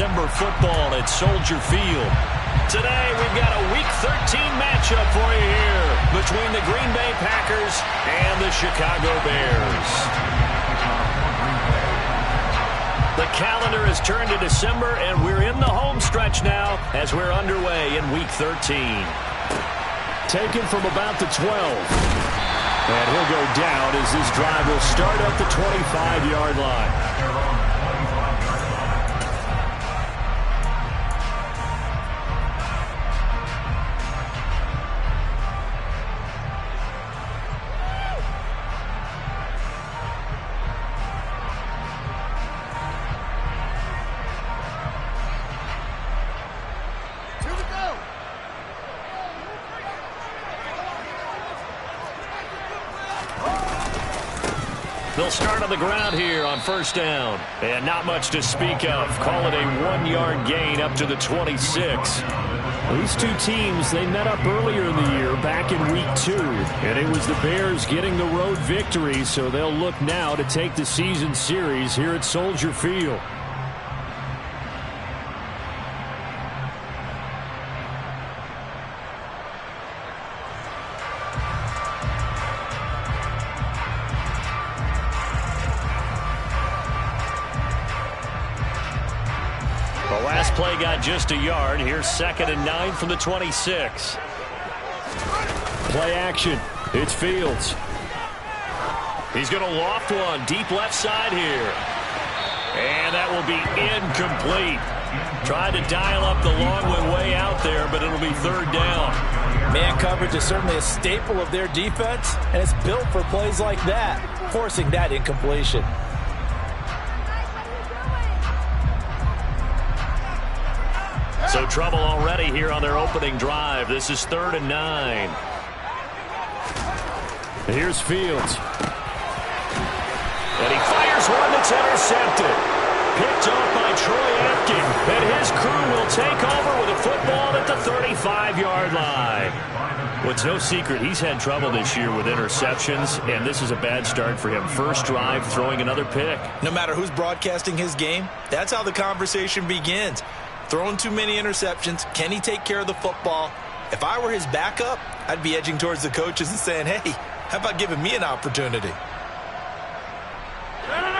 December football at Soldier Field. Today, we've got a Week 13 matchup for you here between the Green Bay Packers and the Chicago Bears. The calendar has turned to December, and we're in the home stretch now as we're underway in Week 13. Taken from about the 12. And he'll go down as this drive will start at the 25-yard line. They'll start on the ground here on first down. And not much to speak of. Call it a 1-yard gain up to the 26. These two teams, they met up earlier in the year back in Week 2. And it was the Bears getting the road victory, so they'll look now to take the season series here at Soldier Field. Play got just a yard. Here's 2nd and 9 from the 26. Play action. It's Fields. He's going to loft one deep left side here. And that will be incomplete. Tried to dial up the long one way out there, but it'll be 3rd down. Man coverage is certainly a staple of their defense, and it's built for plays like that, forcing that incompletion. So trouble already here on their opening drive. This is 3rd and 9. Here's Fields. And he fires one that's intercepted. Picked off by Troy Apke. And his crew will take over with a football at the 35-yard line. Well, it's no secret he's had trouble this year with interceptions, and this is a bad start for him. First drive, throwing another pick. No matter who's broadcasting his game, that's how the conversation begins. Throwing too many interceptions. Can he take care of the football? If I were his backup, I'd be edging towards the coaches and saying, hey, how about giving me an opportunity?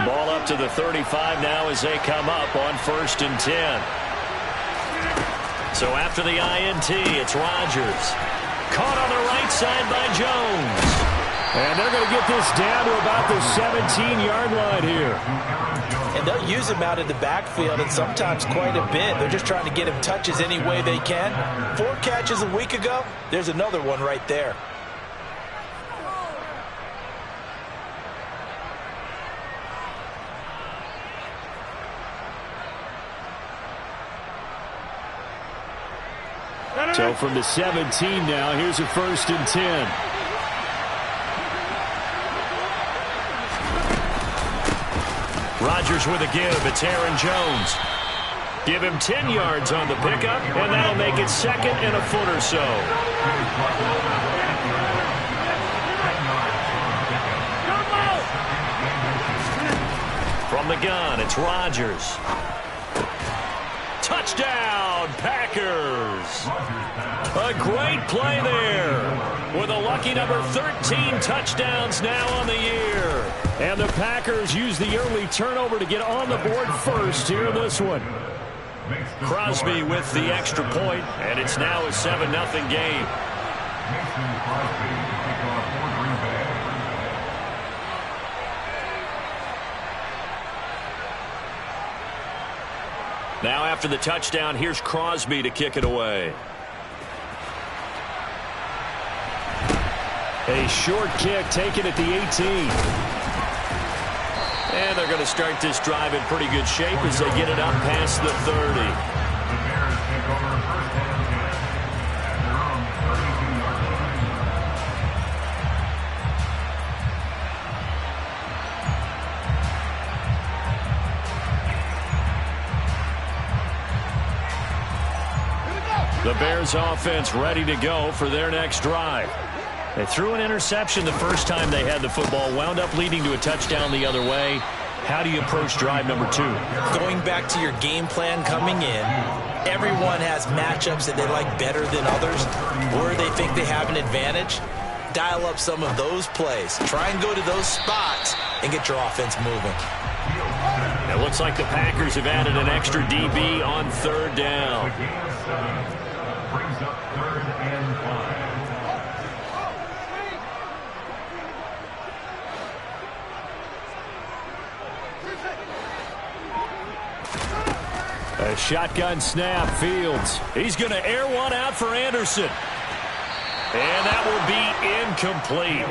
Ball up to the 35 now as they come up on 1st and 10. So after the INT, it's Rodgers. Caught on the right side by Jones. And they're going to get this down to about the 17-yard line here. And they'll use him out in the backfield, and sometimes quite a bit. They're just trying to get him touches any way they can. 4 catches a week ago. There's another one right there. So from the 17 now, here's a 1st and 10. Rodgers with a give. It's Aaron Jones. Give him 10 yards on the pickup, and that'll make it 2nd and a foot or so. From the gun, it's Rodgers. Touchdown, Packers. A great play there with a lucky number 13 touchdowns now on the year. And the Packers use the early turnover to get on the board first here in this one. Crosby with the extra point, and it's now a 7-0 game. Now after the touchdown, here's Crosby to kick it away. A short kick taken at the 18. And they're going to start this drive in pretty good shape as they get it up past the 30. The Bears offense ready to go for their next drive. They threw an interception the first time they had the football, wound up leading to a touchdown the other way. How do you approach drive number 2? Going back to your game plan coming in, everyone has matchups that they like better than others, or they think they have an advantage. Dial up some of those plays. Try and go to those spots and get your offense moving. It looks like the Packers have added an extra DB on third down. Brings up 3rd and 5. A shotgun snap, Fields. He's going to air one out for Anderson. And that will be incomplete.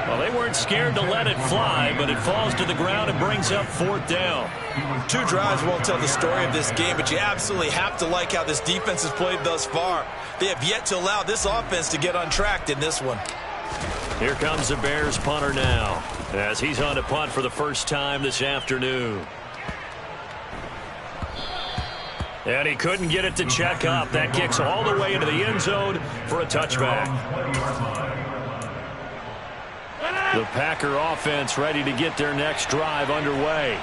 Well, they weren't scared to let it fly, but it falls to the ground and brings up 4th down. 2 drives won't tell the story of this game, but you absolutely have to like how this defense has played thus far. They have yet to allow this offense to get untracked in this one. Here comes the Bears punter now, as he's on to punt for the first time this afternoon. And he couldn't get it to check up. That kicks all the way into the end zone for a touchback. The Packer offense ready to get their next drive underway.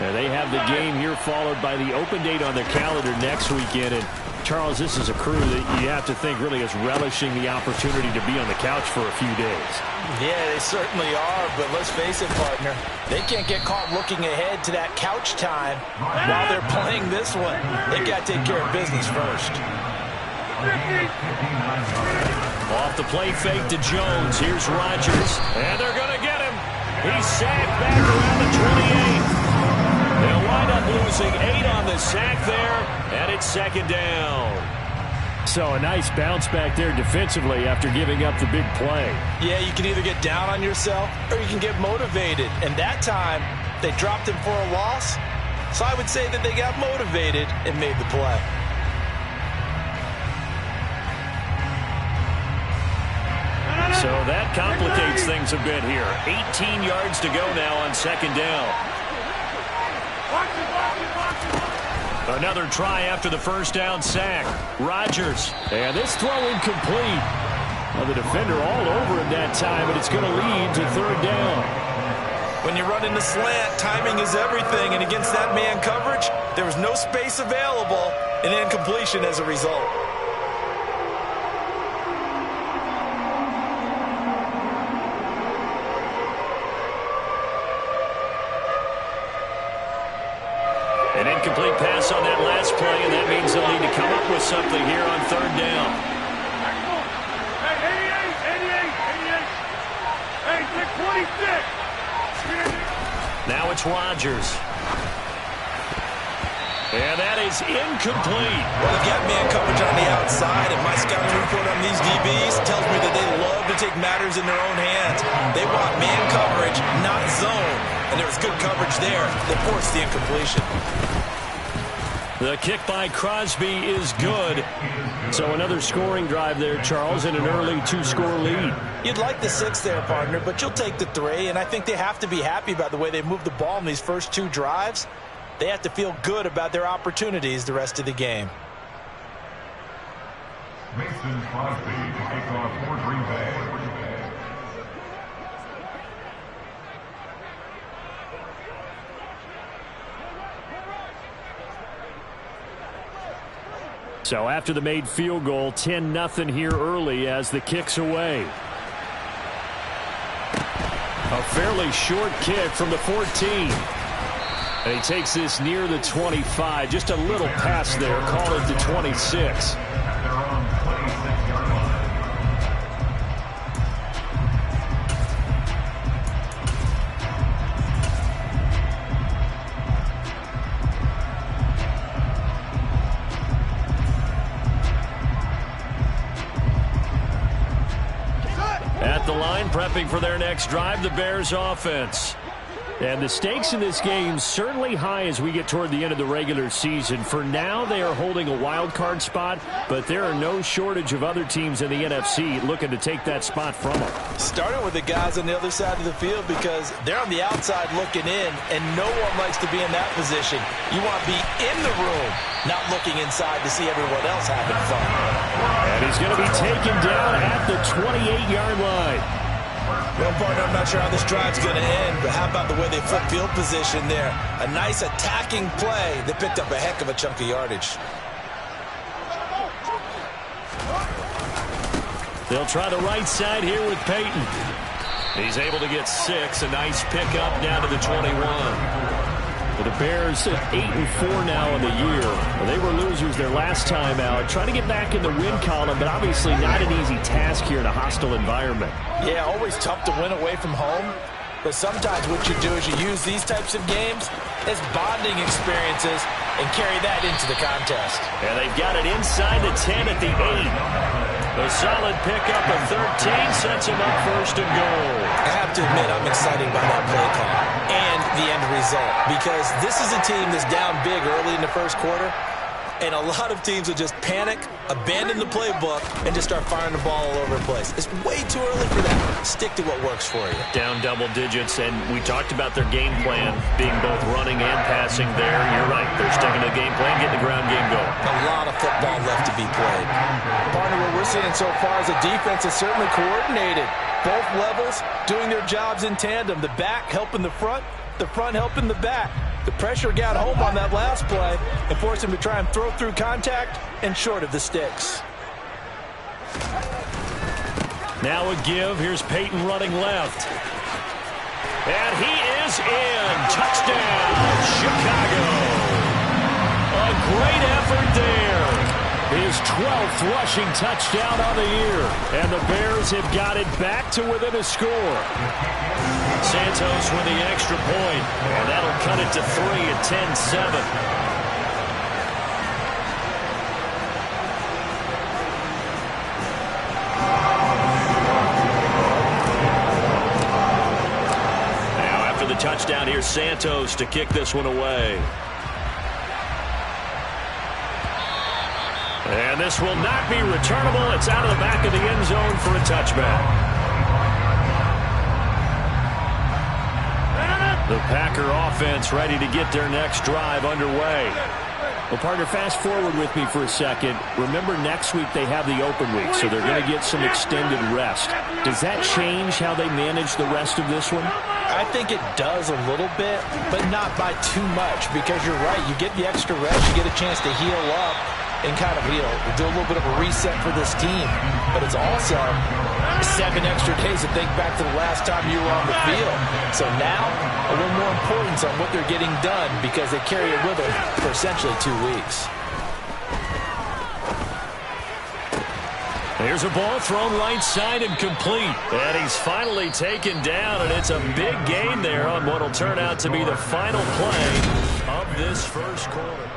And they have the game here followed by the open date on their calendar next weekend. And Charles, this is a crew that you have to think really is relishing the opportunity to be on the couch for a few days. Yeah, they certainly are, but let's face it, partner. They can't get caught looking ahead to that couch time while they're playing this one. They got to take care of business first. Off the play fake to Jones. Here's Rodgers. And they're going to get him. He's sacked back around the 28. They'll wind up losing 8 on the sack there, and it's 2nd down. So a nice bounce back there defensively after giving up the big play. Yeah, you can either get down on yourself or you can get motivated. And that time, they dropped him for a loss. So I would say that they got motivated and made the play. So that complicates things a bit here. 18 yards to go now on 2nd down. Another try after the first down sack. Rodgers. And this throw incomplete. Well, the defender all over him that time, but it's going to lead to 3rd down. When you run in the slant, timing is everything. And against that man coverage, there was no space available, and incompletion as a result. An incomplete pass on that last play, and that means they'll need to come up with something here on 3rd down. Now it's Rodgers. And that is incomplete. Well, they've got man coverage on the outside, and my scouting report on these DBs tells me that they love to take matters in their own hands. They want man coverage, not zone. And there was good coverage there that forced the incompletion. The kick by Crosby is good. So another scoring drive there, Charles, and an early 2-score lead. You'd like the 6 there, partner, but you'll take the 3, and I think they have to be happy about the way they moved the ball in these first 2 drives. They have to feel good about their opportunities the rest of the game. Mason Crosby to take off for Green Bay. So after the made field goal, 10-0 here early as the kick's away. A fairly short kick from the 14. And he takes this near the 25. Just a little pass there. Call it the 26. At the line, prepping for their next drive, the Bears offense. And the stakes in this game certainly high as we get toward the end of the regular season. For now, they are holding a wild card spot, but there are no shortage of other teams in the NFC looking to take that spot from them. Starting with the guys on the other side of the field because they're on the outside looking in, and no one likes to be in that position. You want to be in the room, not looking inside to see everyone else having fun. And he's going to be taken down at the 28-yard line. Well, partner, I'm not sure how this drive's going to end, but how about the way they flip field position there? A nice attacking play that picked up a heck of a chunk of yardage. They'll try the right side here with Peyton. He's able to get 6. A nice pickup down to the 21. The Bears at 8-4 now in the year. Well, they were losers their last time out. Trying to get back in the win column, but obviously not an easy task here in a hostile environment. Yeah, always tough to win away from home. But sometimes what you do is you use these types of games as bonding experiences and carry that into the contest. And they've got it inside the 10 at the 8. A solid pickup of 13 sets him up first and goal. I have to admit, I'm excited by that play call and the end result, because this is a team that's down big early in the first quarter, and a lot of teams will just panic, abandon the playbook, and just start firing the ball all over the place. It's way too early for that. Stick to what works for you. Down double digits, and we talked about their game plan being both running and passing there. You're right. They're sticking to the game plan, getting the ground game going. A lot of football left to be played. Partner, what we're seeing so far is a defense is certainly coordinated. Both levels doing their jobs in tandem. The back helping the front helping the back. The pressure got home on that last play and forced him to try and throw through contact and short of the sticks. Now a give. Here's Peyton running left. And he is in. Touchdown, Chicago. A great effort there. His 12th rushing touchdown on the year. And the Bears have got it back to within a score. Santos with the extra point. And that'll cut it to 3 at 10-7. Now after the touchdown, here's Santos to kick this one away. And this will not be returnable. It's out of the back of the end zone for a touchback. The Packer offense ready to get their next drive underway. Well, partner, fast forward with me for a second. Remember, next week they have the open week, so they're going to get some extended rest. Does that change how they manage the rest of this one? I think it does a little bit, but not by too much, because you're right. You get the extra rest. You get a chance to heal up and kind of, do a little bit of a reset for this team. But it's also 7 extra days to think back to the last time you were on the field. So now, a little more importance on what they're getting done, because they carry it with them for essentially 2 weeks. Here's a ball thrown right side and complete. And he's finally taken down, and it's a big gain there on what will turn out to be the final play of this first quarter.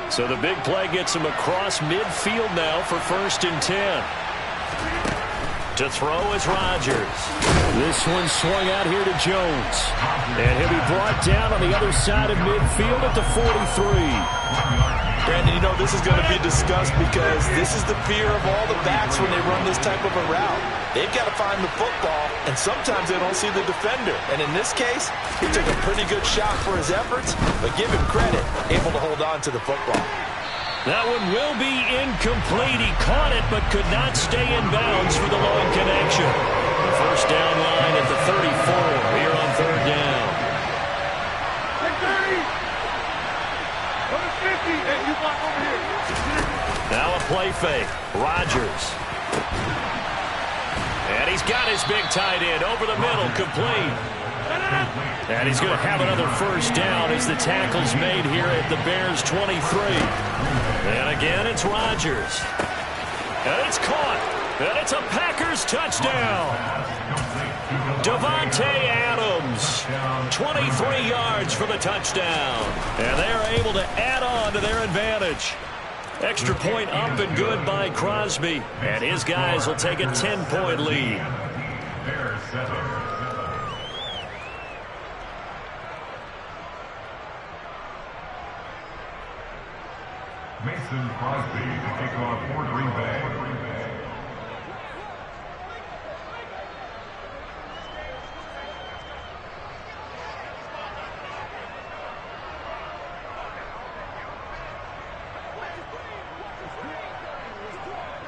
So the big play gets him across midfield now for 1st and 10. To throw is Rodgers. This one swung out here to Jones. And he'll be brought down on the other side of midfield at the 43. Brandon, this is going to be discussed, because this is the fear of all the backs when they run this type of a route. They've got to find the football, and sometimes they don't see the defender. And in this case, he took a pretty good shot for his efforts, but give him credit, able to hold on to the football. That one will be incomplete. He caught it, but could not stay in bounds for the long connection. The first down line at the 34 here on 3rd down. Now a play fake. Rodgers. And he's got his big tight end over the middle, complete. And he's going to have another first down as the tackle's made here at the Bears' 23. And again, it's Rodgers. And it's caught. And it's a Packers touchdown. Davante Adams, 23 yards for the touchdown. And they're able to add on to their advantage. Extra point up and good by Crosby. And his guys will take a 10-point lead. Mason Crosby to kick off for Green Bay.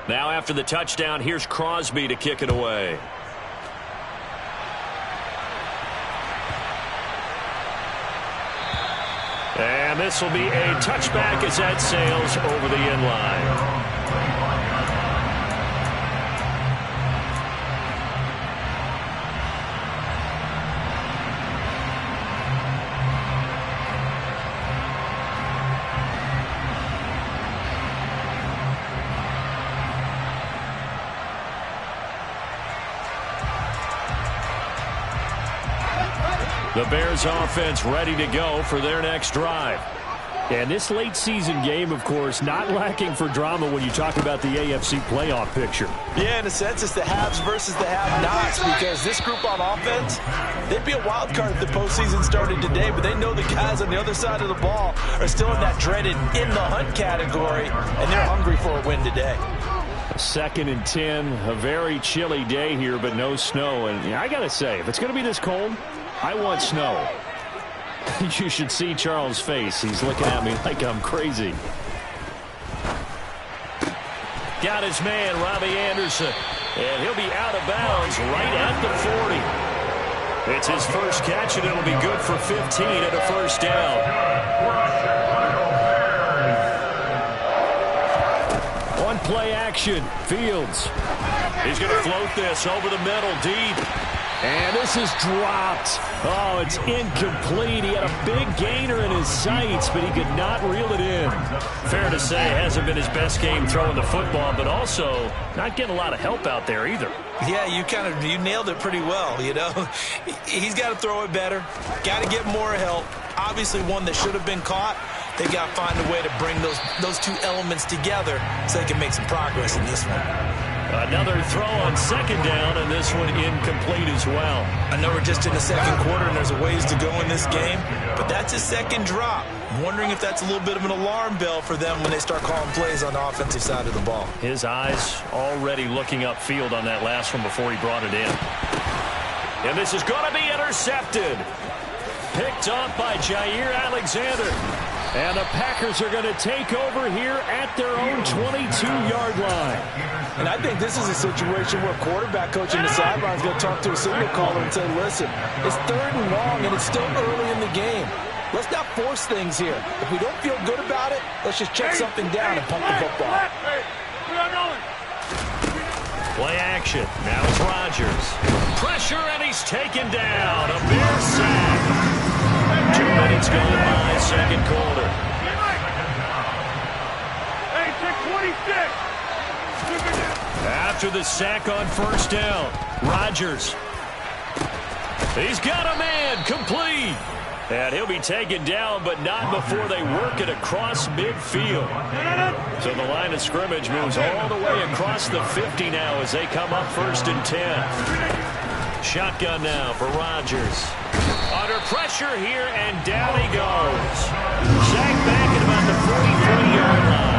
Now after the touchdown, here's Crosby to kick it away. And this will be a touchback as that sails over the end line. The Bears offense ready to go for their next drive. And this late season game, of course, not lacking for drama when you talk about the AFC playoff picture. Yeah, in a sense, it's the haves versus the have-nots, because this group on offense, they'd be a wild card if the postseason started today, but they know the guys on the other side of the ball are still in that dreaded in-the-hunt category, and they're hungry for a win today. 2nd and 10, a very chilly day here, but no snow. And I got to say, if it's going to be this cold, I want snow. You should see Charles' face. He's looking at me like I'm crazy. Got his man, Robbie Anderson. And he'll be out of bounds right at the 40. It's his first catch, and it'll be good for 15 and a first down. On play action, Fields. He's going to float this over the middle, deep. And this is dropped. Oh, it's incomplete. He had a big gainer in his sights, but he could not reel it in. Fair to say, it hasn't been his best game throwing the football, but also not getting a lot of help out there either. Yeah, you nailed it pretty well, you know. He's got to throw it better. Got to get more help. Obviously one that should have been caught. They got to find a way to bring those two elements together so they can make some progress in this one. Another throw on second down, and this one incomplete as well. I know we're just in the second quarter, and there's a ways to go in this game, but that's his second drop. I'm wondering if that's a little bit of an alarm bell for them when they start calling plays on the offensive side of the ball. His eyes already looking upfield on that last one before he brought it in. And this is going to be intercepted. Picked up by Jair Alexander. And the Packers are going to take over here at their own 22-yard line. And I think this is a situation where a quarterback coach in the sideline is going to talk to a signal caller and say, listen, it's 3rd and long, and it's still early in the game. Let's not force things here. If we don't feel good about it, let's just check something down and pump the football. Play action. Now it's Rodgers. Pressure, and he's taken down. A Bear sack. 2 minutes gone by, second quarter. After the sack on first down, Rodgers. He's got a man, complete. And he'll be taken down, but not before they work it across midfield. So the line of scrimmage moves all the way across the 50 now as they come up 1st and 10. Shotgun now for Rodgers. Under pressure here, and down he goes. Sacked back at about the 43-yard line.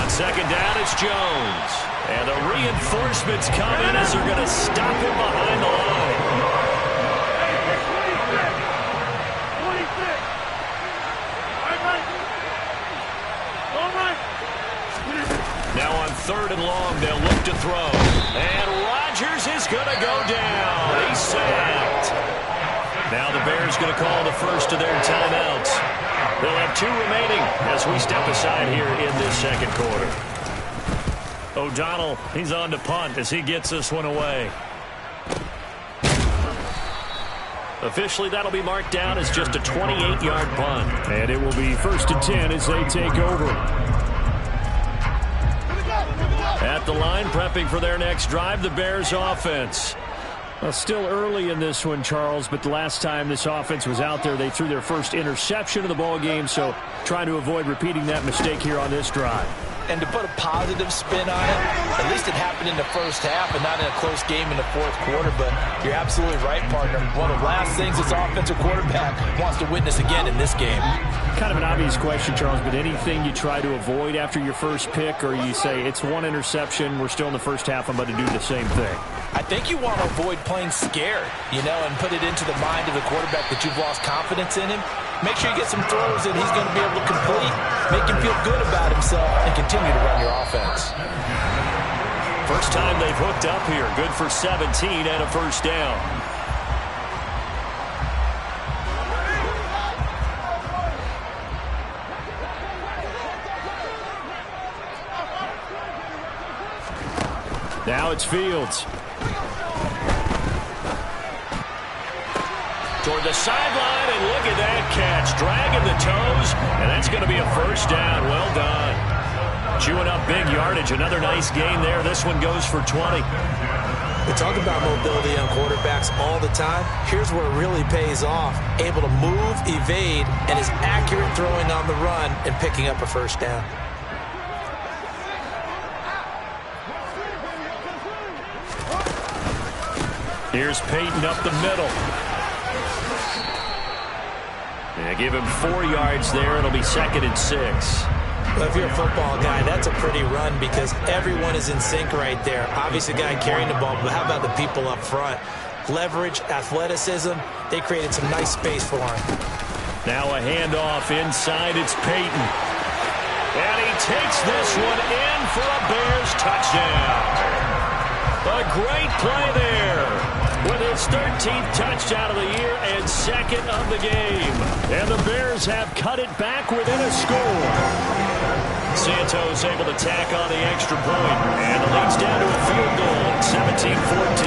On second down, it's Jones. And the reinforcements come in as they're going to stop him behind the line. Now on 3rd and long, they'll look to throw. And Rodgers is going to go down. He's sacked. Now the Bears going to call the first of their timeouts. They'll have 2 remaining as we step aside here in this second quarter. O'Donnell, he's on to punt as he gets this one away. Officially, that'll be marked down as just a 28-yard punt. And it will be 1st and 10 as they take over. At the line, prepping for their next drive, the Bears offense. Well, still early in this one, Charles, but the last time this offense was out there, they threw their first interception of the ball game, so trying to avoid repeating that mistake here on this drive. And to put a positive spin on it, at least it happened in the first half and not in a close game in the 4th quarter. But you're absolutely right, partner. One of the last things this offensive quarterback wants to witness again in this game. Kind of an obvious question, Charles, but anything you try to avoid after your first pick, or you say it's 1 interception, we're still in the first half, I'm going to do the same thing? I think you want to avoid playing scared, and put it into the mind of the quarterback that you've lost confidence in him. Make sure you get some throws that he's going to be able to complete, make him feel good about himself, and continue to run your offense. First time they've hooked up here. Good for 17 and a first down. Now it's Fields. Toward the sideline, and look at that catch. Dragging the toes, and that's going to be a first down. Well done. Chewing up big yardage. Another nice gain there. This one goes for 20. We talk about mobility on quarterbacks all the time. Here's where it really pays off. Able to move, evade, and is accurate throwing on the run and picking up a first down. Here's Peyton up the middle. Yeah, give him 4 yards there. It'll be 2nd and 6. Well, if you're a football guy, that's a pretty run because everyone is in sync right there. Obviously, the guy carrying the ball, but how about the people up front? Leverage, athleticism, they created some nice space for him. Now a handoff inside. It's Peyton. And he takes this one in for a Bears touchdown. A great play there with his 13th touchdown of the year and 2nd of the game. And the Bears have cut it back within a score. Santos able to tack on the extra point, and the lead's down to a field goal at 17-14.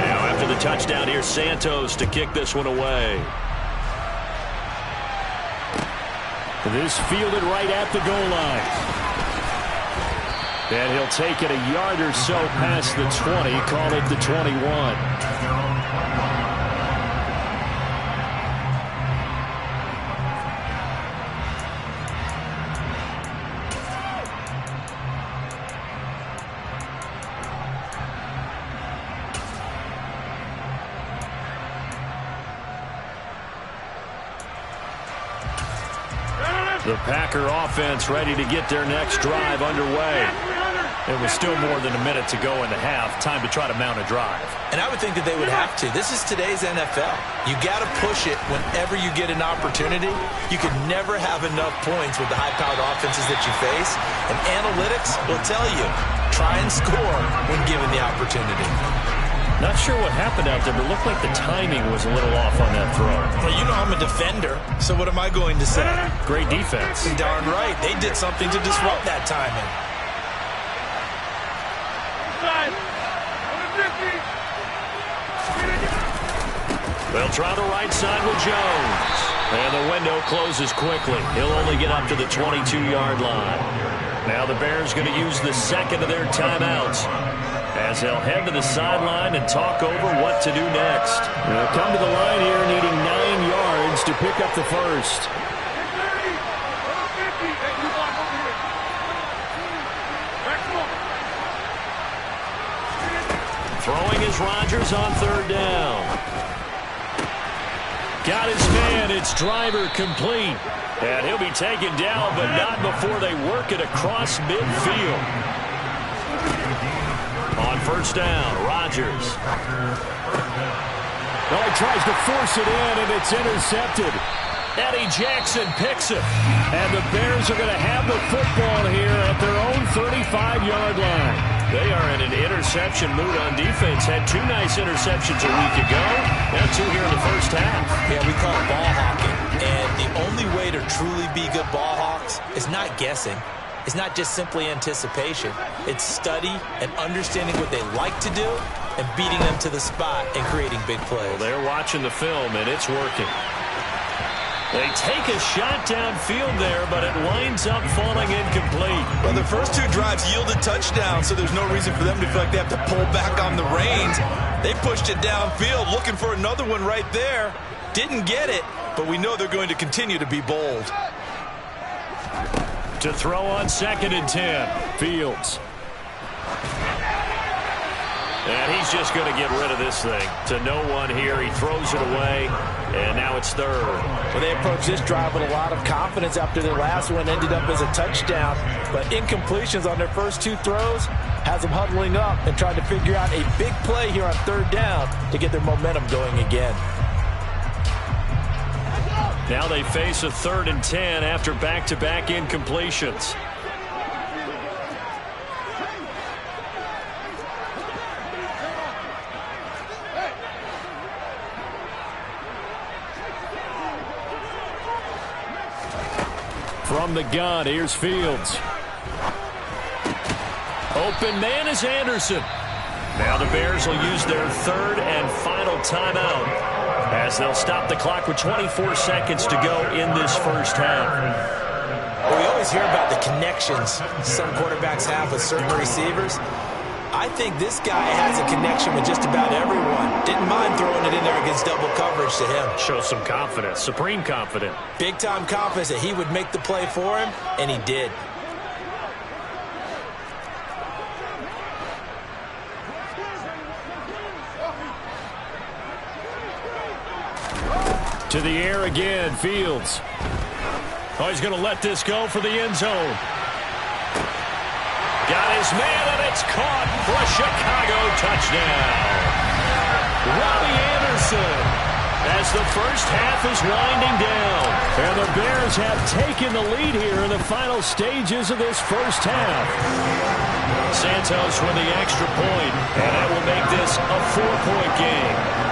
Now after the touchdown, here's Santos to kick this one away. This fielded right at the goal line. And he'll take it a yard or so past the 20, call it the 21. The Packer offense ready to get their next drive underway. It was still more than a minute to go in the half. Time to try to mount a drive. And I would think that they would have to. This is today's NFL. You got to push it whenever you get an opportunity. You can never have enough points with the high-powered offenses that you face. And analytics will tell you, try and score when given the opportunity. Not sure what happened out there, but it looked like the timing was a little off on that throw. Well, you know I'm a defender, so what am I going to say? Great defense. Darn right. They did something to disrupt that timing. They'll try the right side with Jones. And the window closes quickly. He'll only get up to the 22-yard line. Now the Bears going to use the 2nd of their timeouts as they'll head to the sideline and talk over what to do next. They'll come to the line here needing 9 yards to pick up the first. Throwing is Rodgers on 3rd down. Got his man. It's Driver complete. And he'll be taken down, but not before they work it across midfield. On 1st down, Rodgers. Well, he tries to force it in, and it's intercepted. Eddie Jackson picks it. And the Bears are going to have the football here at their own 35-yard line. They are in an interception mood on defense. Had 2 nice interceptions a week ago. Now 2 here in the first half. Yeah, we call it ball hawking. And the only way to truly be good ball hawks is not guessing. It's not just simply anticipation. It's study and understanding what they like to do and beating them to the spot and creating big plays. Well, they're watching the film, and it's working. They take a shot downfield there, but it winds up falling incomplete. Well, the first 2 drives yielded touchdowns, so there's no reason for them to feel like they have to pull back on the reins. They pushed it downfield, looking for another one right there. Didn't get it, but we know they're going to continue to be bold. To throw on 2nd and 10, Fields. And he's just going to get rid of this thing. To no one here. He throws it away, and now it's 3rd. Well, they approached this drive with a lot of confidence after their last one ended up as a touchdown. But incompletions on their first 2 throws has them huddling up and trying to figure out a big play here on 3rd down to get their momentum going again. Now they face a 3rd and 10 after back-to-back incompletions. From the gun, here's Fields. Open man is Anderson. Now the Bears will use their 3rd and final timeout as they'll stop the clock with 24 seconds to go in this first half. Well, we always hear about the connections some quarterbacks have with certain receivers. I think this guy has a connection with just about everyone. Didn't mind throwing it in there against double coverage to him. Shows some confidence, supreme confidence. Big-time confidence that he would make the play for him, and he did. To the air again, Fields. Oh, he's going to let this go for the end zone. Got his man, and it's caught for a Chicago touchdown. Robbie Anderson, as the first half is winding down. And the Bears have taken the lead here in the final stages of this first half. Santos with the extra point, and that will make this a 4-point game.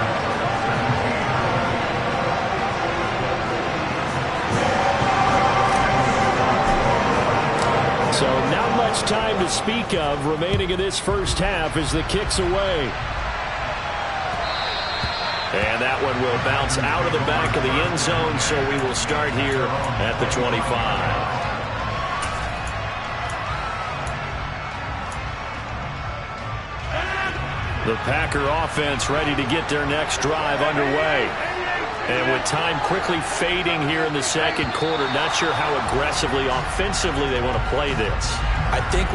So not much time to speak of remaining in this first half as the kick's away. And that one will bounce out of the back of the end zone, so we will start here at the 25. The Packer offense ready to get their next drive underway. And with time quickly fading here in the second quarter, not sure how aggressively, offensively they want to play this. I think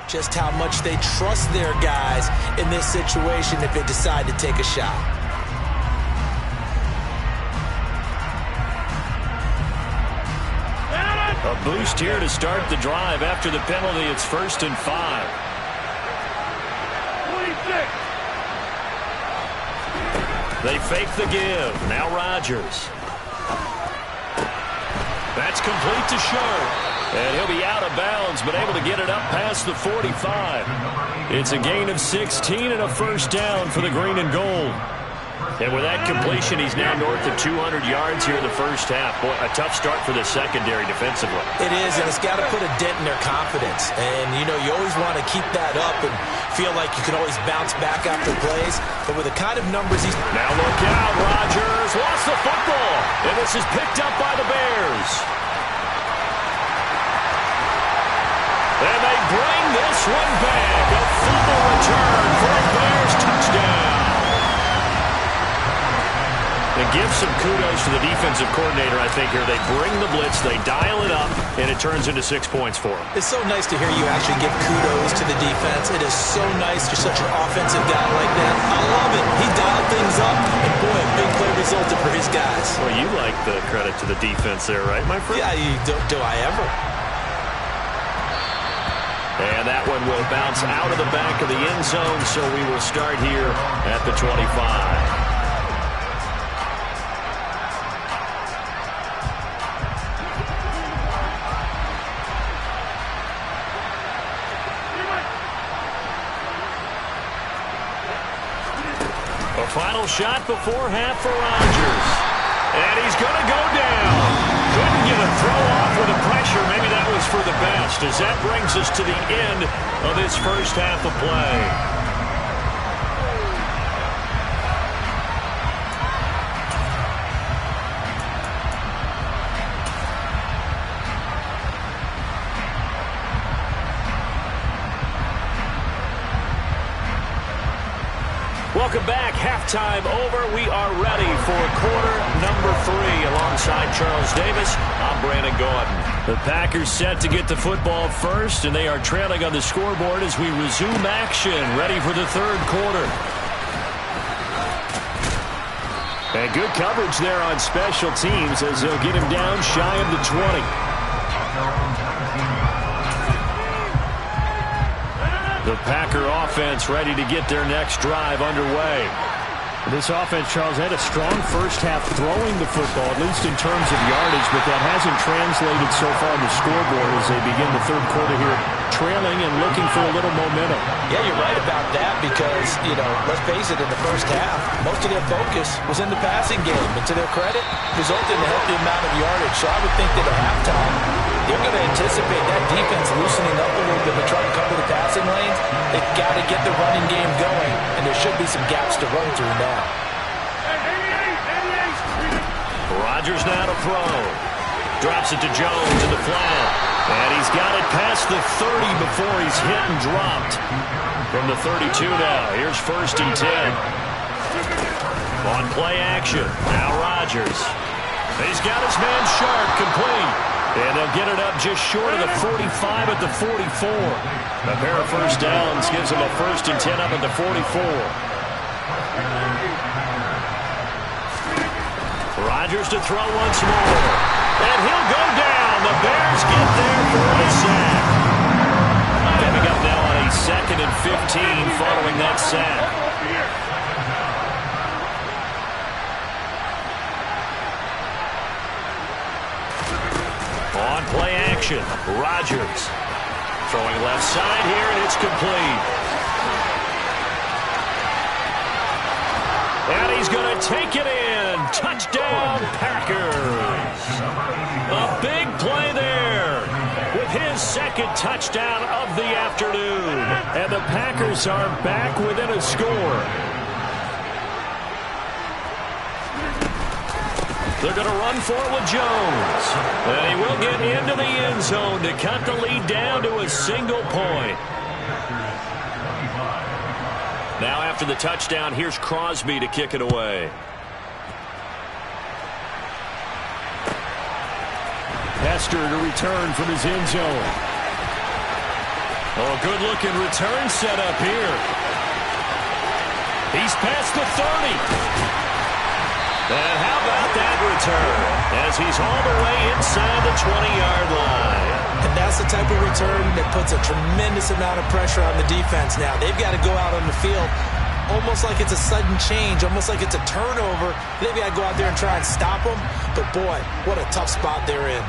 just how much they trust their guys in this situation if they decide to take a shot. A boost here to start the drive. After the penalty, it's 1st and 5. 26. They fake the give. Now Rodgers. That's complete to Sharp. And he'll be out of bounds, but able to get it up past the 45. It's a gain of 16 and a first down for the green and gold. And with that completion, he's now north of 200 yards here in the first half. Boy, a tough start for the secondary defensively. It is, and it's got to put a dent in their confidence. And, you know, you always want to keep that up and feel like you can always bounce back after plays. But with the kind of numbers he's... Now look out, Rodgers lost the football. And this is picked up by the Bears. And they bring this one back. A fumble return for a Bears touchdown. And give some kudos to the defensive coordinator, I think, here. They bring the blitz, they dial it up, and it turns into 6 points for them. It's so nice to hear you actually give kudos to the defense. It is so nice. You're such an offensive guy like that. I love it. He dialed things up, and boy, a big play resulted for his guys. Well, you like the credit to the defense there, right, my friend? Yeah, do I ever? And that one will bounce out of the back of the end zone, so we will start here at the 25. A final shot before half for Rodgers. And he's going to go down. Couldn't get a throw off with the pressure. Maybe that was for the best, as that brings us to the end of this first half of play. Welcome back. Halftime over. We are ready for quarter number 3. Alongside Charles Davis, I'm Brandon Gordon. The Packers set to get the football first, and they are trailing on the scoreboard as we resume action, ready for the third quarter. And good coverage there on special teams as they'll get him down shy of the 20. The Packer offense ready to get their next drive underway. This offense, Charles, had a strong first half throwing the football, at least in terms of yardage, but that hasn't translated so far on the scoreboard as they begin the third quarter here, trailing and looking for a little momentum. Yeah, you're right about that because, let's face it, in the first half, most of their focus was in the passing game. And to their credit, resulted in a healthy amount of yardage. So I would think that at halftime, they're going to anticipate that defense loosening up a little bit to try to cover the passing lanes. They've got to get the running game going, and there should be some gaps to run through now. Rodgers now to throw. Drops it to Jones in the flat. And he's got it past the 30 before he's hit and dropped. From the 32 now, here's 1st and 10. On play action, now Rodgers. He's got his man Sharp complete. And they'll get it up just short of the 45 at the 44. A pair of first downs gives them a 1st and 10 up at the 44. Rodgers to throw once more. And he'll go down. The Bears get there for a sack. Coming up now on a 2nd and 15 following that sack. On play action, Rodgers. Throwing left side here, and it's complete. And he's going to take it in. Touchdown, Packers. A big play there with his 2nd touchdown of the afternoon. And the Packers are back within a score. They're going to run for it with Jones. And he will get into the end zone to cut the lead down to a single point. Now after the touchdown, here's Crosby to kick it away. Hester to return from his end zone. Oh, good-looking return set up here. He's past the 30. And how about that return as he's all the way inside the 20-yard line. And that's the type of return that puts a tremendous amount of pressure on the defense now. They've got to go out on the field almost like it's a sudden change, almost like it's a turnover. They've got to go out there and try and stop them. But, boy, what a tough spot they're in.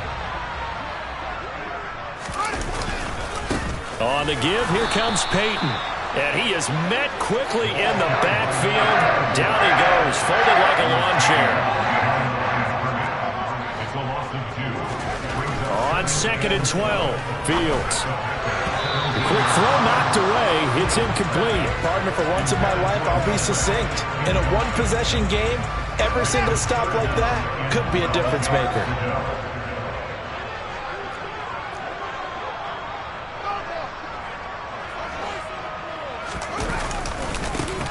On the give, here comes Peyton. And he is met quickly in the backfield. Down he goes, folded like a lawn chair. On 2nd and 12, Fields. A quick throw knocked away. It's incomplete. Partner, for once in my life, I'll be succinct. In a one-possession game, every single stop like that could be a difference maker.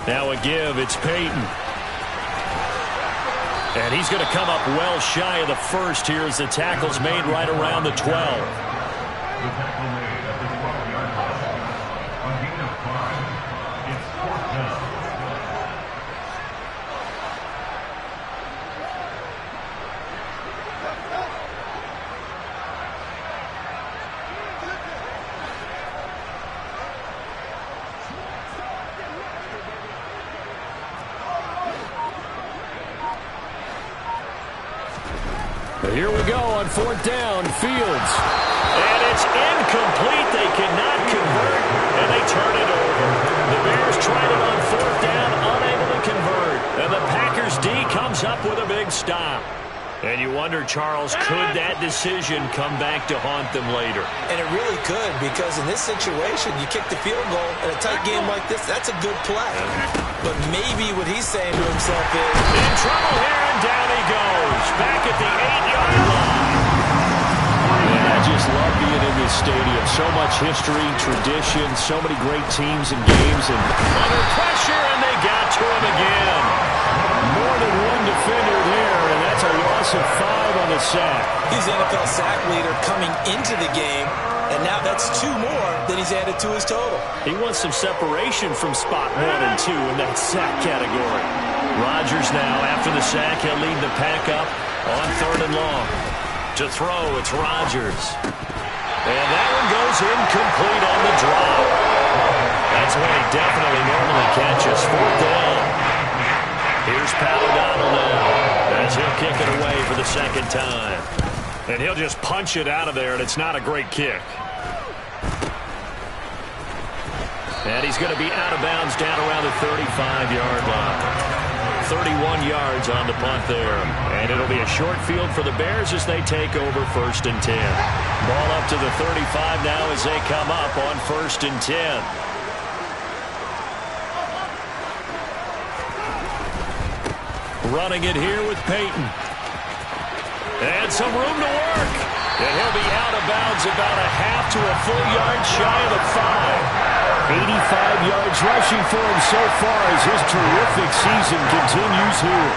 Now a give, it's Peyton. And he's going to come up well shy of the 1st here as the tackle's made right around the 12. The tackle made at the 12-yard line. On gain of 5, it's 4th down. Here we go on 4th down, Fields. And it's incomplete. They cannot convert, and they turn it over. The Bears tried it on 4th down, unable to convert. And the Packers D comes up with a big stop. And you wonder, Charles, could that decision come back to haunt them later? And it really could, because in this situation, you kick the field goal in a tight game like this, that's a good play. But maybe what he's saying to himself is, in trouble here, and down he goes. Back at the 8-yard line. And I just love being in this stadium. So much history, tradition, so many great teams and games. And under pressure, and they got to him again. More than one defender there, and that's a loss of 5 on the sack. He's the NFL sack leader coming into the game, and now that's 2 more than he's added to his total. He wants some separation from spot 1 and 2 in that sack category. Rodgers now, after the sack, he'll lead the pack up on 3rd and long. To throw, it's Rodgers. And that one goes incomplete on the drop. That's one he definitely normally catches. 4th down. Here's Pat O'Donnell now, as he'll kick it away for the 2nd time. And he'll just punch it out of there, and it's not a great kick. And he's going to be out of bounds down around the 35-yard line. 31 yards on the punt there. And it'll be a short field for the Bears as they take over 1st and 10. Ball up to the 35 now as they come up on 1st and 10. Running it here with Peyton. And some room to work. And he'll be out of bounds about a half to a full yard shy of the 5. 85 yards rushing for him so far as his terrific season continues here.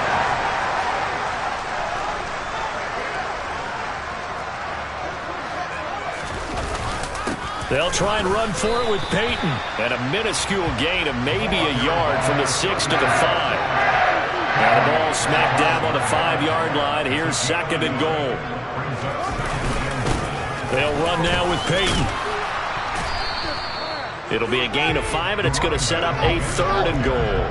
They'll try and run for it with Peyton. And a minuscule gain of maybe a yard from the 6 to the 5. Now the ball smacked down on the 5-yard line. Here's 2nd and goal. They'll run now with Peyton. It'll be a gain of 5, and it's going to set up a 3rd and goal.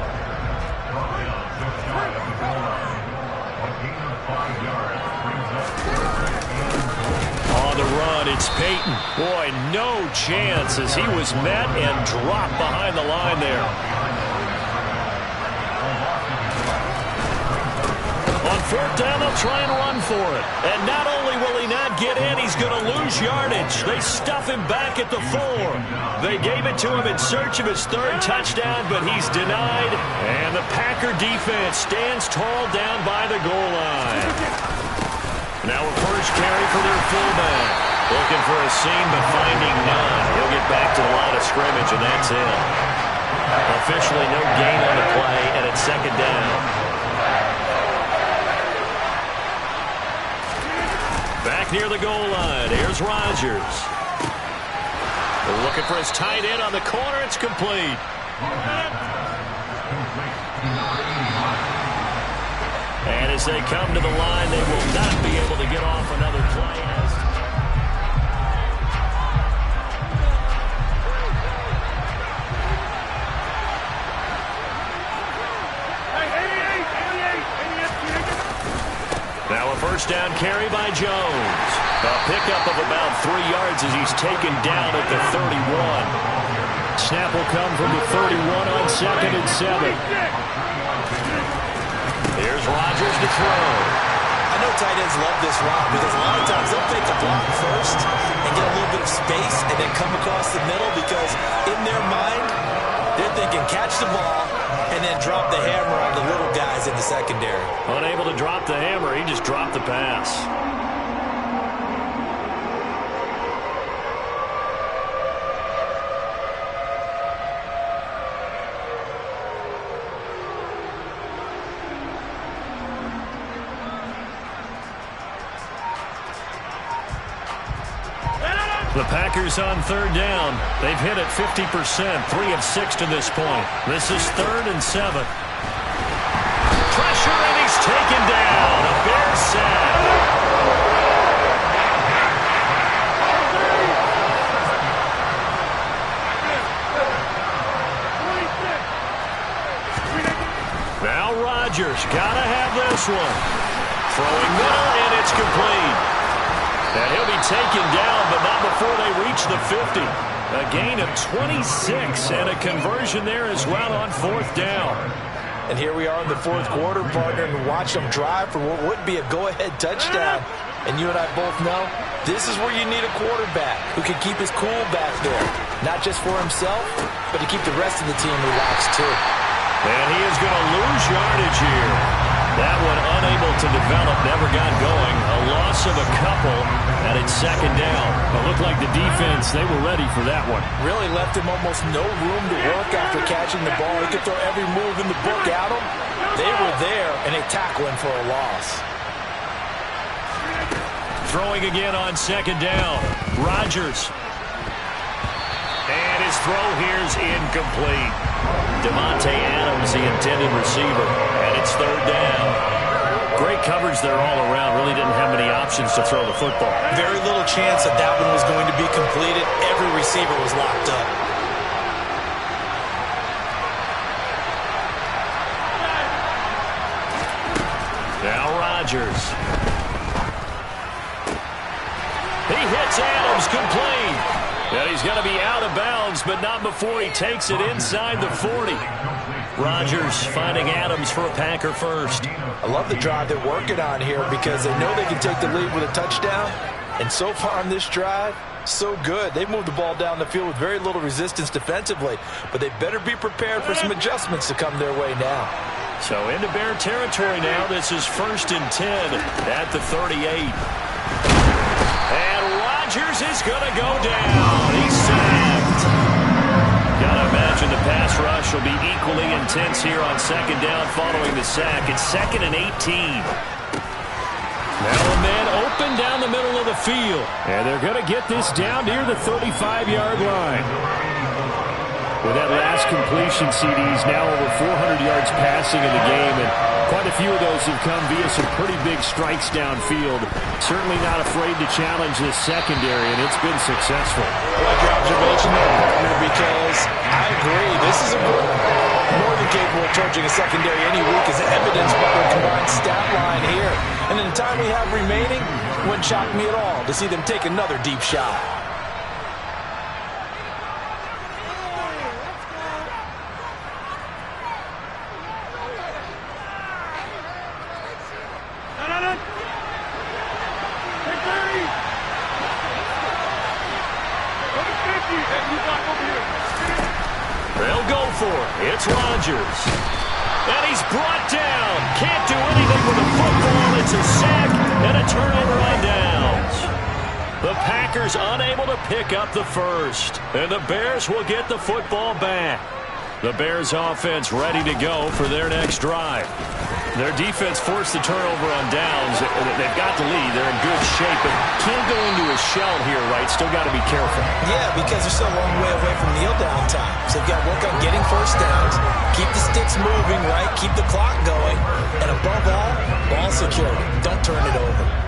On the run, it's Peyton. Boy, no chance as he was met and dropped behind the line there. On 4th down, they'll try and run for it. And not only will he not get in, he's going to lose yardage. They stuff him back at the 4. They gave it to him in search of his 3rd touchdown, but he's denied. And the Packer defense stands tall down by the goal line. Now a first carry for their fullback. Looking for a seam, but finding none. He'll get back to the line of scrimmage, and that's it. Officially no gain on the play, and it's 2nd down. Back near the goal line. Here's Rodgers. Looking for his tight end on the corner. It's complete. And as they come to the line, they will not be able to get off another play. Now a first down carry by Jones. A pickup of about 3 yards as he's taken down at the 31. Snap will come from the 31 on 2nd and 7. Here's Rodgers to throw. I know tight ends love this route because a lot of times they'll take the block first and get a little bit of space and then come across the middle because in their mind, they're thinking catch the ball and then drop the hammer on the little guys in the secondary. Unable to drop the hammer, he just dropped the pass. The Packers on 3rd down. They've hit it 50%, 3 of 6 to this point. This is 3rd and 7. Pressure, and he's taken down. A Bears sack. Now Rodgers, gotta have this one. Throwing middle, and it's complete. And he'll be taken down, but not before they reach the 50. A gain of 26 and a conversion there as well on 4th down. And here we are in the fourth quarter, partner, and watch them drive for what would be a go-ahead touchdown. And you and I both know this is where you need a quarterback who can keep his cool back there. Not just for himself, but to keep the rest of the team relaxed too. And he is going to lose yardage here. That one unable to develop, never got going. A loss of a couple, and it's second down. It looked like the defense, they were ready for that one. Really left him almost no room to work after catching the ball. He could throw every move in the book at him. They were there, and they tackle him for a loss. Throwing again on second down. Rodgers. And his throw here is incomplete. Devontae Adams, the intended receiver, and it's third down. Great coverage there all around. Really didn't have many options to throw the football. Very little chance that that one was going to be completed. Every receiver was locked up. Now Rodgers. He hits Adams, complete. And he's going to be out of bounds, but not before he takes it inside the 40. Rodgers finding Adams for a Packer first. I love the drive they're working on here because they know they can take the lead with a touchdown. And so far on this drive, so good. They moved the ball down the field with very little resistance defensively, but they better be prepared for some adjustments to come their way now. So into Bear territory now. This is 1st and 10 at the 38. And Rodgers is going to go down. He's sacked. Gotta imagine the pass rush will be equally intense here on second down following the sack. It's 2nd and 18. Now a man open down the middle of the field. And they're going to get this down near the 35-yard line. With that last completion, CD's now over 400 yards passing in the game, and quite a few of those have come via some pretty big strikes downfield. Certainly not afraid to challenge this secondary, and it's been successful. I like your observation there, partner, because I agree. This is a good one. More than capable of torching a secondary any week is evidenced by their combined stat line here. And in the time we have remaining, it wouldn't shock me at all to see them take another deep shot. They'll go for it. It's Rodgers. And he's brought down. Can't do anything with the football. It's a sack and a turnover on downs. The Packers unable to pick up the first. And the Bears will get the football back. The Bears offense ready to go for their next drive. Their defense forced the turnover on downs. They've got the lead. They're in good shape, but can't go into a shell here, right? Still got to be careful. Yeah, because they're still a long way away from kneel down time. So they've got to work on getting first downs, keep the sticks moving, right? Keep the clock going. And above all, ball security. Don't turn it over.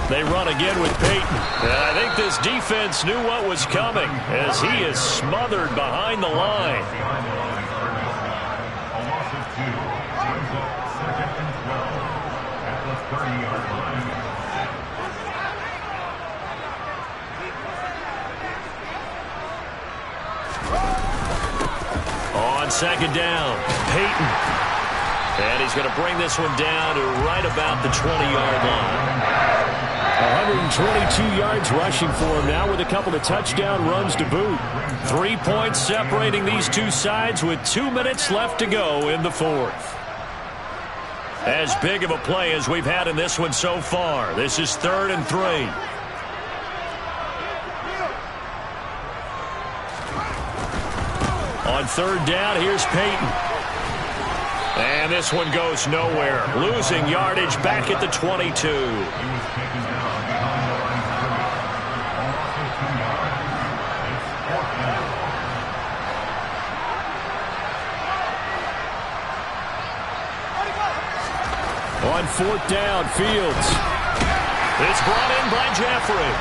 They run again with Peyton. And I think this defense knew what was coming as he is smothered behind the line. A loss of 2. Brings up 2nd and 12 at the 30-yard line. On second down, Peyton. And he's going to bring this one down to right about the 20-yard line. 122 yards rushing for him now with a couple of touchdown runs to boot. 3 points separating these two sides with 2 minutes left to go in the fourth. As big of a play as we've had in this one so far. This is 3rd and 3. On 3rd down, here's Peyton. And this one goes nowhere. Losing yardage back at the 22. On 4th down, Fields. It's brought in by Jeffrey.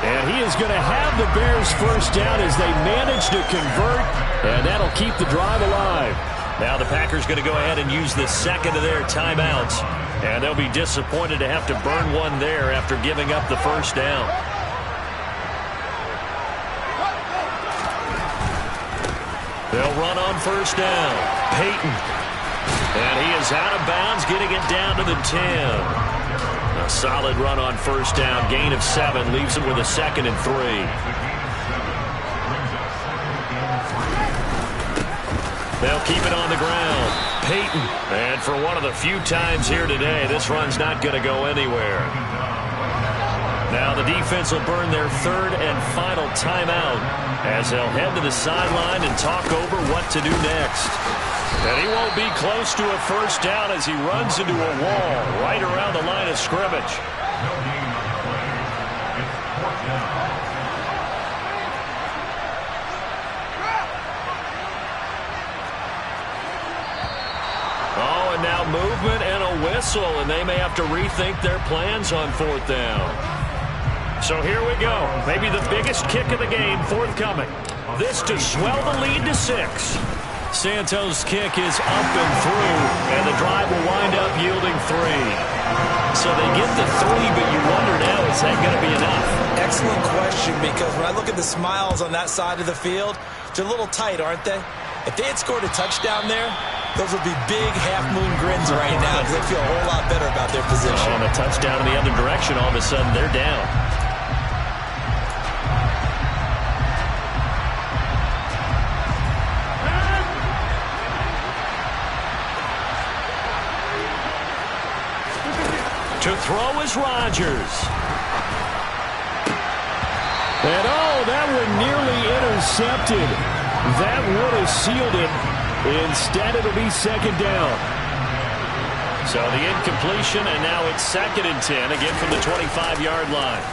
And he is going to have the Bears first down as they manage to convert. And that'll keep the drive alive. Now the Packers going to go ahead and use the second of their timeouts. And they'll be disappointed to have to burn one there after giving up the first down. They'll run on first down. Peyton. And he is out of bounds, getting it down to the 10. A solid run on first down. Gain of 7 leaves him with a 2nd and 3. They'll keep it on the ground. Peyton. And for one of the few times here today, this run's not going to go anywhere. Now the defense will burn their 3rd and final timeout as they'll head to the sideline and talk over what to do next. And he won't be close to a first down as he runs into a wall right around the line of scrimmage. Oh, and now movement and a whistle, and they may have to rethink their plans on 4th down. So here we go. Maybe the biggest kick of the game forthcoming. This to swell the lead to 6. Santos' kick is up and through, and the drive will wind up yielding 3. So they get the 3, but you wonder now, is that going to be enough? Excellent question, because when I look at the smiles on that side of the field, they're a little tight, aren't they? If they had scored a touchdown there, those would be big half-moon grins right now because they feel a whole lot better about their position. On a touchdown in the other direction, all of a sudden they're down. To throw is Rodgers. And oh, that one nearly intercepted. That would have sealed it. Instead, it'll be 2nd down. So the incompletion, and now it's 2nd and 10, again from the 25-yard line.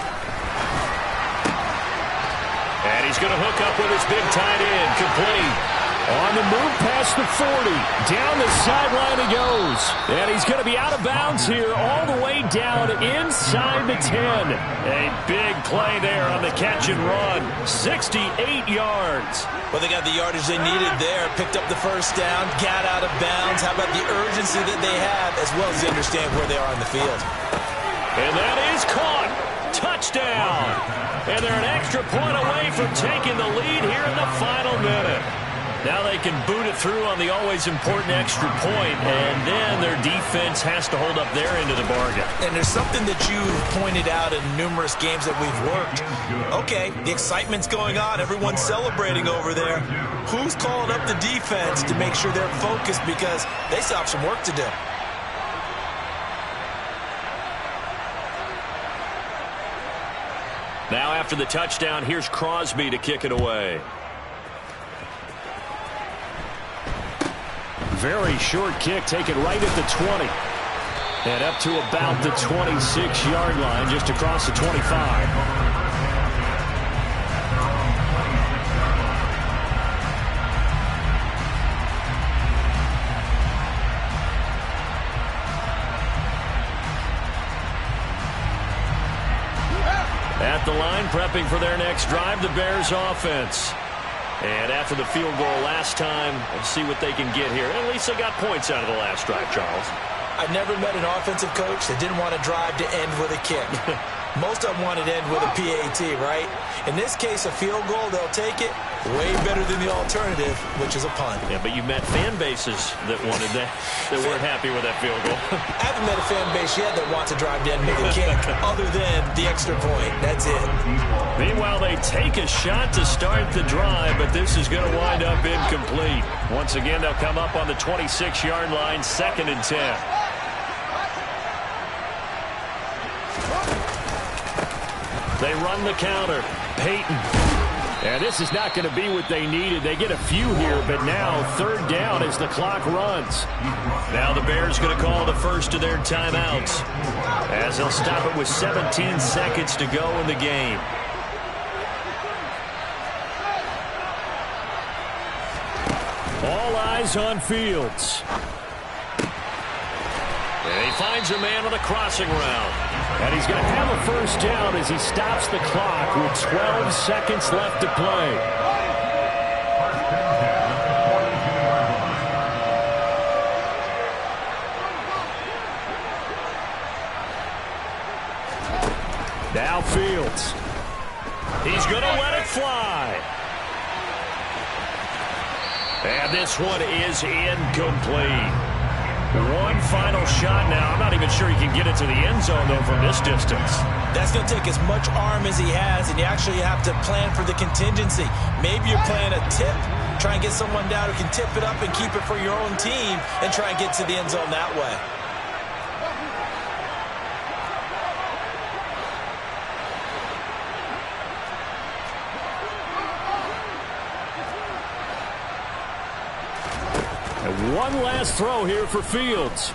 And he's going to hook up with his big tight end, complete. On the move past the 40. Down the sideline he goes. And he's going to be out of bounds here all the way down inside the 10. A big play there on the catch and run. 68 yards. Well, they got the yardage they needed there. Picked up the first down, got out of bounds. How about the urgency that they have, as well as they understand where they are on the field. And that is caught. Touchdown. And they're an extra point away from taking the lead here in the final minute. Now they can boot it through on the always important extra point, and then their defense has to hold up their end of the bargain. And there's something that you've pointed out in numerous games that we've worked. Okay, the excitement's going on. Everyone's celebrating over there. Who's calling up the defense to make sure they're focused because they still have some work to do? Now after the touchdown, here's Crosby to kick it away. Very short kick, taken right at the 20. And up to about the 26-yard line, just across the 25. At the line, prepping for their next drive, the Bears offense. And after the field goal last time, we'll see what they can get here. At least they got points out of the last drive, Charles. I've never met an offensive coach that didn't want to drive to end with a kick. Most of them want to end with a PAT, right? In this case, a field goal, they'll take it. Way better than the alternative, which is a punt. Yeah, but you've met fan bases that wanted that weren't happy with that field goal. I haven't met a fan base yet that wants to drive to end with a kick, other than the extra point. That's it. Meanwhile, they take a shot to start the drive, but this is going to wind up incomplete. Once again, they'll come up on the 26-yard line, 2nd and 10. They run the counter. Peyton. And this is not going to be what they needed. They get a few here, but now 3rd down as the clock runs. Now the Bears going to call the first of their timeouts as they'll stop it with 17 seconds to go in the game. All eyes on Fields. And he finds a man on the crossing route. And he's going to have a first down as he stops the clock with 12 seconds left to play. Now Fields. He's going to let it fly. And this one is incomplete. One final shot now. I'm not even sure he can get it to the end zone, though, from this distance. That's going to take as much arm as he has, and you actually have to plan for the contingency. Maybe you're playing a tip, try and get someone down who can tip it up and keep it for your own team and try and get to the end zone that way. And one last throw here for Fields.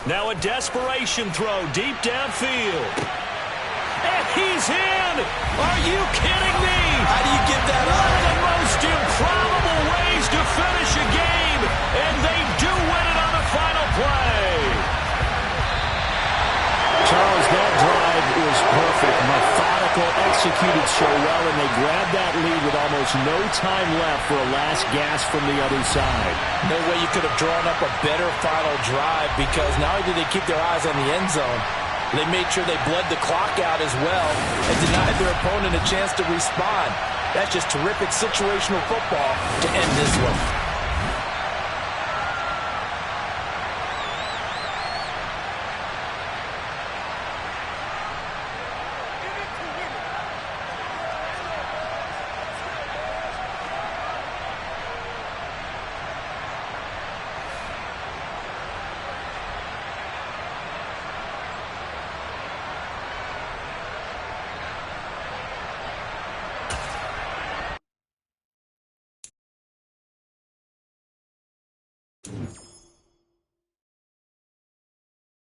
Now a desperation throw deep downfield. And he's in! Are you kidding me? How do you give that One up? of the most improbable ways to finish a game, and they do win it on the final play. Charles, that drive was perfect. Methodical, executed so well, and they grabbed that lead with almost no time left for a last gasp from the other side. No way you could have drawn up a better final drive, because not only did they keep their eyes on the end zone, they made sure they bled the clock out as well and denied their opponent a chance to respond. That's just terrific situational football to end this one.